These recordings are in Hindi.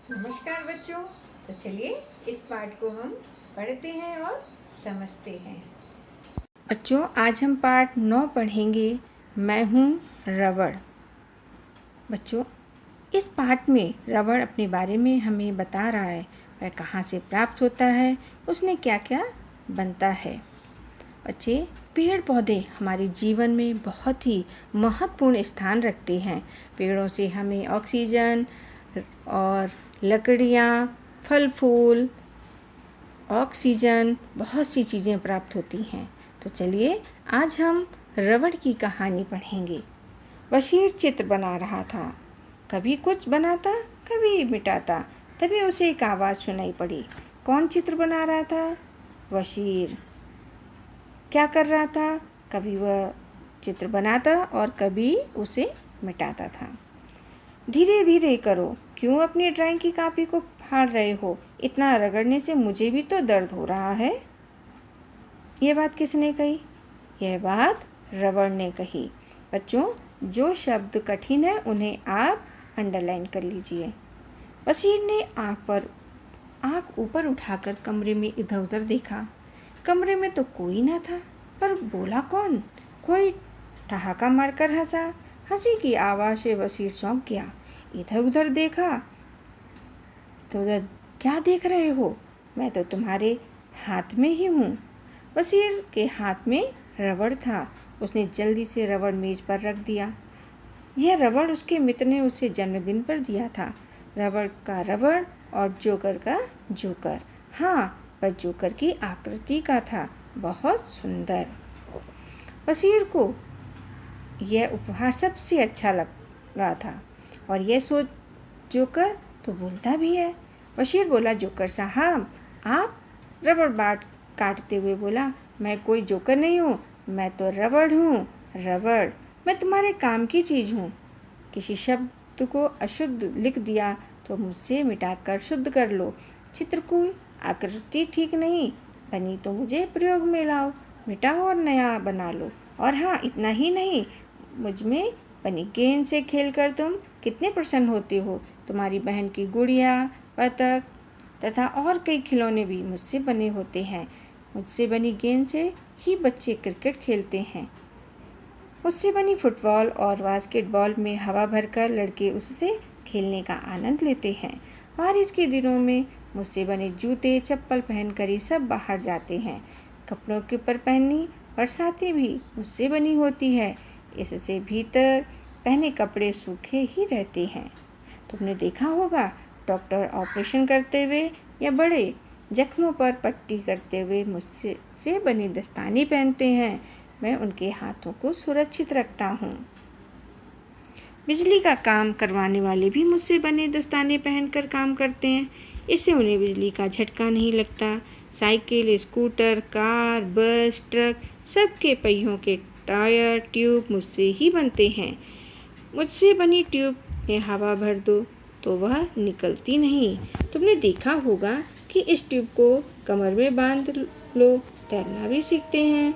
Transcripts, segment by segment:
नमस्कार बच्चों। तो चलिए इस पाठ को हम पढ़ते हैं और समझते हैं। बच्चों, आज हम पाठ 9 पढ़ेंगे। मैं हूँ रबड़। बच्चों, इस पाठ में रबड़ अपने बारे में हमें बता रहा है, वह कहाँ से प्राप्त होता है, उसने क्या क्या बनता है। बच्चे, पेड़ पौधे हमारे जीवन में बहुत ही महत्वपूर्ण स्थान रखते हैं। पेड़ों से हमें ऑक्सीजन और लकड़ियाँ, फल फूल, ऑक्सीजन, बहुत सी चीज़ें प्राप्त होती हैं। तो चलिए आज हम रबड़ की कहानी पढ़ेंगे। बशीर चित्र बना रहा था। कभी कुछ बनाता, कभी मिटाता। तभी उसे एक आवाज़ सुनाई पड़ी। कौन चित्र बना रहा था? बशीर। क्या कर रहा था? कभी वह चित्र बनाता और कभी उसे मिटाता था। धीरे धीरे करो, क्यों अपनी ड्राइंग की कॉपी को फाड़ रहे हो? इतना रगड़ने से मुझे भी तो दर्द हो रहा है। ये बात किसने कही? यह बात रबड़ ने कही। बच्चों, जो शब्द कठिन है उन्हें आप अंडरलाइन कर लीजिए। बशीर ने आँख ऊपर उठाकर कमरे में इधर उधर देखा। कमरे में तो कोई न था, पर बोला कौन? कोई ठहाका मारकर हंसा। हंसी की आवाज़ से बशीर चौंक गया। इधर उधर देखा। तो उधर क्या देख रहे हो? मैं तो तुम्हारे हाथ में ही हूँ। बशीर के हाथ में रबड़ था। उसने जल्दी से रबड़ मेज पर रख दिया। यह रबड़ उसके मित्र ने उसे जन्मदिन पर दिया था। रबड़ का रबड़ और जोकर का जोकर। हाँ, वह जोकर की आकृति का था, बहुत सुंदर। बशीर को यह उपहार सबसे अच्छा लगा था और यह सोच जोकर तो बोलता भी है। बशीर बोला, जोकर साहब, आप? रबड़ बाट काटते हुए बोला, मैं कोई जोकर नहीं हूँ, मैं तो रबड़ हूँ। रबड़, मैं तुम्हारे काम की चीज़ हूँ। किसी शब्द को अशुद्ध लिख दिया तो मुझसे मिटाकर शुद्ध कर लो। चित्र की आकृति ठीक नहीं बनी तो मुझे प्रयोग में लाओ, मिटाओ और नया बना लो। और हाँ, इतना ही नहीं, मुझ में बनी गेंद से खेलकर तुम कितने प्रसन्न होते हो। तुम्हारी बहन की गुड़िया, बतख तथा और कई खिलौने भी मुझसे बने होते हैं। मुझसे बनी गेंद से ही बच्चे क्रिकेट खेलते हैं। मुझसे बनी फुटबॉल और बास्केटबॉल में हवा भरकर लड़के उससे खेलने का आनंद लेते हैं। बारिश के दिनों में मुझसे बने जूते चप्पल पहनकर ही सब बाहर जाते हैं। कपड़ों के ऊपर पहनी बरसातें भी मुझसे बनी होती है। इससे भीतर पहने कपड़े सूखे ही रहते हैं। तुमने देखा होगा, डॉक्टर ऑपरेशन करते हुए या बड़े जख्मों पर पट्टी करते हुए मुझसे बनी दस्ताने पहनते हैं। मैं उनके हाथों को सुरक्षित रखता हूँ। बिजली का काम करवाने वाले भी मुझसे बने दस्ताने पहनकर काम करते हैं। इससे उन्हें बिजली का झटका नहीं लगता। साइकिल, स्कूटर, कार, बस, ट्रक, सबके पहियों के टायर, ट्यूब मुझसे ही बनते हैं। मुझसे बनी ट्यूब में हवा भर दो तो वह निकलती नहीं। तुमने देखा होगा कि इस ट्यूब को कमर में बांध लो, तैरना भी सीखते हैं।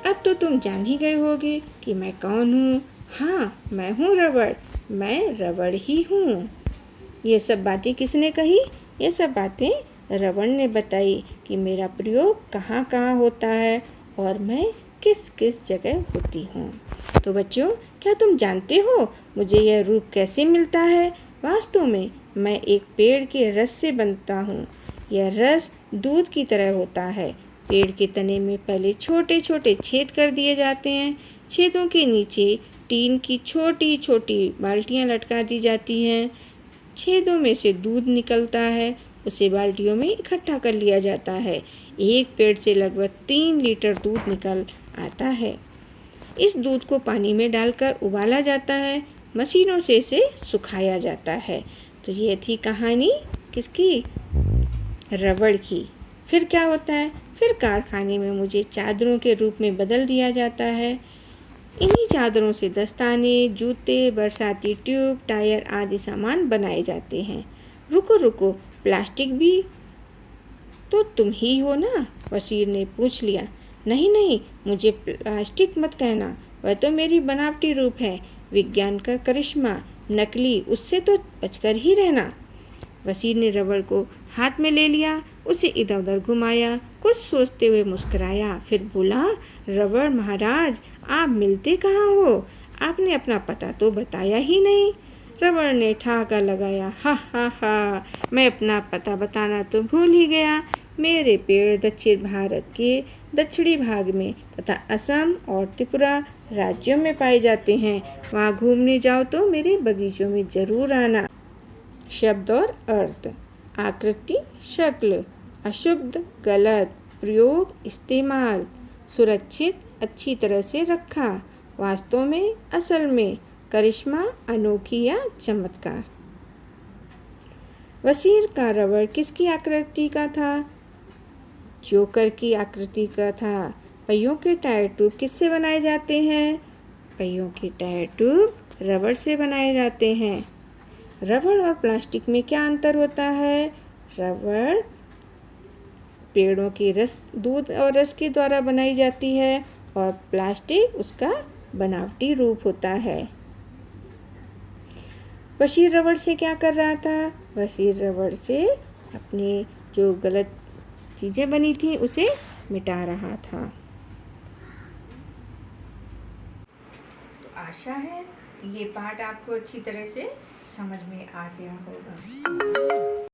अब तो तुम जान ही गए होगे कि मैं कौन हूँ। हाँ, मैं हूँ रबड़। मैं रबड़ ही हूँ। ये सब बातें किसने कही? ये सब बातें रबड़ ने बताई कि मेरा प्रयोग कहाँ कहाँ होता है और मैं किस किस जगह होती हूँ। तो बच्चों, क्या तुम जानते हो मुझे यह रूप कैसे मिलता है? वास्तव में मैं एक पेड़ के रस से बनता हूँ। यह रस दूध की तरह होता है। पेड़ के तने में पहले छोटे छोटे छेद कर दिए जाते हैं। छेदों के नीचे टीन की छोटी छोटी बाल्टियाँ लटका दी जाती हैं। छेदों में से दूध निकलता है, उसे बाल्टियों में इकट्ठा कर लिया जाता है। एक पेड़ से लगभग 3 लीटर दूध निकल आता है। इस दूध को पानी में डालकर उबाला जाता है। मशीनों से इसे सुखाया जाता है। तो ये थी कहानी किसकी? रबड़ की। फिर क्या होता है? फिर कारखाने में मुझे चादरों के रूप में बदल दिया जाता है। इन्हीं चादरों से दस्ताने, जूते, बरसाती ट्यूब, टायर आदि सामान बनाए जाते हैं। रुको रुको, प्लास्टिक भी तो तुम ही हो ना? बशीर ने पूछ लिया। नहीं नहीं, मुझे प्लास्टिक मत कहना, वह तो मेरी बनावटी रूप है। विज्ञान का करिश्मा, नकली, उससे तो बचकर ही रहना। वसीर ने रबड़ को हाथ में ले लिया, उसे इधर उधर घुमाया, कुछ सोचते हुए मुस्कुराया, फिर बोला, रबड़ महाराज, आप मिलते कहाँ हो? आपने अपना पता तो बताया ही नहीं। रबड़ ने ठहाका लगाया, हा हा हा, मैं अपना पता बताना तो भूल ही गया। मेरे पेड़ दक्षिण भारत के दक्षिणी भाग में तथा असम और त्रिपुरा राज्यों में पाए जाते हैं। वहाँ घूमने जाओ तो मेरे बगीचों में जरूर आना। शब्द और अर्थ। आकृति, शक्ल, अशुद्ध, गलत, प्रयोग, इस्तेमाल, सुरक्षित, अच्छी तरह से रखा, वास्तव में, असल में, करिश्मा, अनोखी या चमत्कार। वसीर का रबड़ किसकी आकृति का था? जोकर की आकृति का था। पहियों के टायर ट्यूब किससे बनाए जाते हैं? पहियों के टायर ट्यूब रबड़ से बनाए जाते हैं। रबड़ और प्लास्टिक में क्या अंतर होता है? रबड़ पेड़ों के रस, दूध और रस के द्वारा बनाई जाती है और प्लास्टिक उसका बनावटी रूप होता है। बशीर रबड़ से क्या कर रहा था? बशीर रबड़ से अपनी जो गलत चीज़ें बनी थी उसे मिटा रहा था। तो आशा है कि ये पाठ आपको अच्छी तरह से समझ में आ गया होगा।